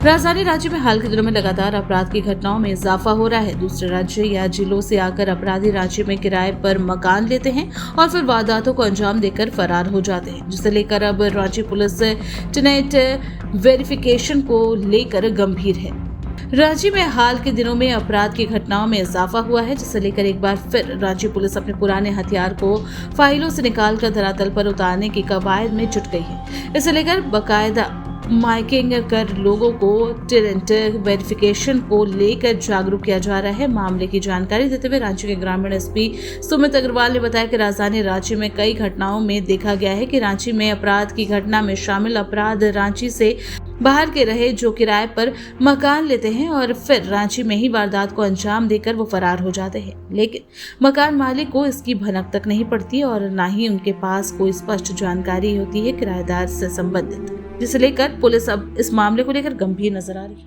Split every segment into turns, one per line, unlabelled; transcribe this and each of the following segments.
राजधानी राज्य में हाल के दिनों में लगातार अपराध की घटनाओं में इजाफा हो रहा है। दूसरे राज्य या जिलों से आकर अपराधी राज्य में किराए पर मकान लेते हैं और फिर वारदातों को अंजाम देकर फरार हो जाते हैं, जिसे लेकर अब रांची पुलिस टेनेंट वेरिफिकेशन को लेकर गंभीर है। रांची में हाल के दिनों में अपराध की घटनाओं में इजाफा हुआ है, जिसे लेकर एक बार फिर रांची पुलिस अपने पुराने हथियार को फाइलों से निकालकर धरातल पर उतारने की कवायद में जुट गई है। इसे लेकर बाकायदा माइकिंग कर लोगों को टेनेंट वेरिफिकेशन को लेकर जागरूक किया जा रहा है। मामले की जानकारी देते हुए रांची के ग्रामीण एसपी सुमित अग्रवाल ने बताया कि राजधानी रांची में कई घटनाओं में देखा गया है कि रांची में अपराध की घटना में शामिल अपराध रांची से बाहर के रहे जो किराए पर मकान लेते हैं और फिर रांची में ही वारदात को अंजाम देकर वो फरार हो जाते हैं, लेकिन मकान मालिक को इसकी भनक तक नहीं पड़ती और न ही उनके पास कोई स्पष्ट जानकारी होती है किराएदार से संबंधित, जिसे लेकर पुलिस अब इस मामले को लेकर गंभीर नजर आ रही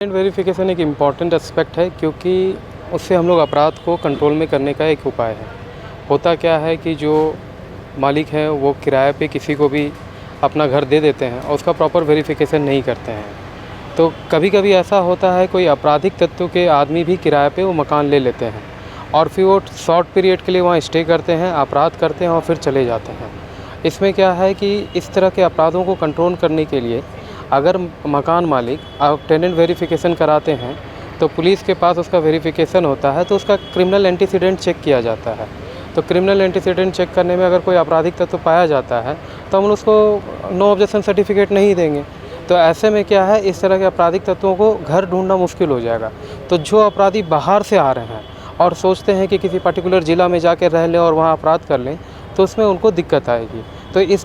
है।
वेरिफिकेशन एक इम्पॉर्टेंट एस्पेक्ट है, क्योंकि उससे हम लोग अपराध को कंट्रोल में करने का एक उपाय है। होता क्या है कि जो मालिक हैं वो किराए पे किसी को भी अपना घर दे देते हैं और उसका प्रॉपर वेरिफिकेशन नहीं करते हैं। तो कभी कभी ऐसा होता है कोई आपराधिक तत्व के आदमी भी किराए पे वो मकान ले लेते हैं और फिर वो शॉर्ट पीरियड के लिए वहाँ स्टे करते हैं, अपराध करते हैं और फिर चले जाते हैं। इसमें क्या है कि इस तरह के अपराधों को कंट्रोल करने के लिए अगर मकान मालिक आप टेनेंट वेरिफिकेशन कराते हैं तो पुलिस के पास उसका वेरिफिकेशन होता है, तो उसका क्रिमिनल एंटीसीडेंट चेक किया जाता है। तो क्रिमिनल एंटीसीडेंट चेक करने में अगर कोई आपराधिक तत्व पाया जाता है तो हम उसको नो ऑब्जेक्शन सर्टिफिकेट नहीं देंगे। तो ऐसे में क्या है, इस तरह के आपराधिक तत्वों को घर ढूंढना मुश्किल हो जाएगा। तो जो अपराधी बाहर से आ रहे हैं और सोचते हैं कि किसी पर्टिकुलर ज़िला में जाकर रह लें और वहाँ अपराध कर लें, तो उसमें उनको दिक्कत आएगी। तो इस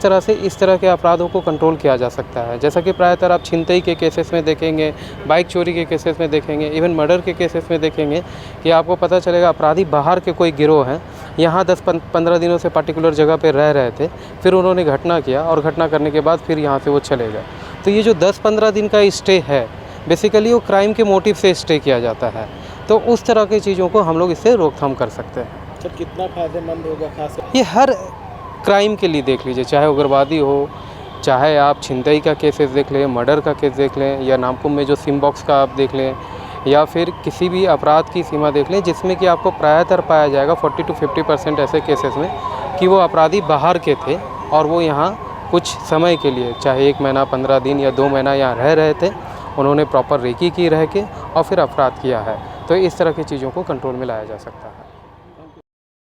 तरह के अपराधों को कंट्रोल किया जा सकता है। जैसा कि प्रायतर आप छिनतई के केसेस में देखेंगे, बाइक चोरी के केसेस में देखेंगे, इवन मर्डर के केसेस में देखेंगे कि आपको पता चलेगा अपराधी बाहर के कोई गिरोह हैं, यहाँ 10-15 दिनों से पर्टिकुलर जगह पे रह रहे थे, फिर उन्होंने घटना किया और घटना करने के बाद फिर यहाँ से वो चले गए। तो ये जो 10-15 दिन का स्टे है, बेसिकली वो क्राइम के मोटिव से स्टे किया जाता है। तो उस तरह की चीज़ों को हम लोग इससे रोकथाम कर सकते हैं।
सर, कितना फ़ायदेमंद होगा खास?
ये हर क्राइम के लिए देख लीजिए, चाहे उग्रवादी हो, चाहे आप छिनतई का केसेस देख लें, मर्डर का केस देख लें, या नामकुम में जो सिम बॉक्स का आप देख लें, या फिर किसी भी अपराध की सीमा देख लें जिसमें कि आपको प्रायतर पाया जाएगा 40 to 50% ऐसे केसेस में कि वो अपराधी बाहर के थे और वो यहाँ कुछ समय के लिए, चाहे 1 महीना, 15 दिन या 2 महीना यहाँ रह रहे थे, उन्होंने प्रॉपर रेकी की रह के और फिर अपराध किया है। तो इस तरह की चीज़ों को कंट्रोल में लाया जा सकता है।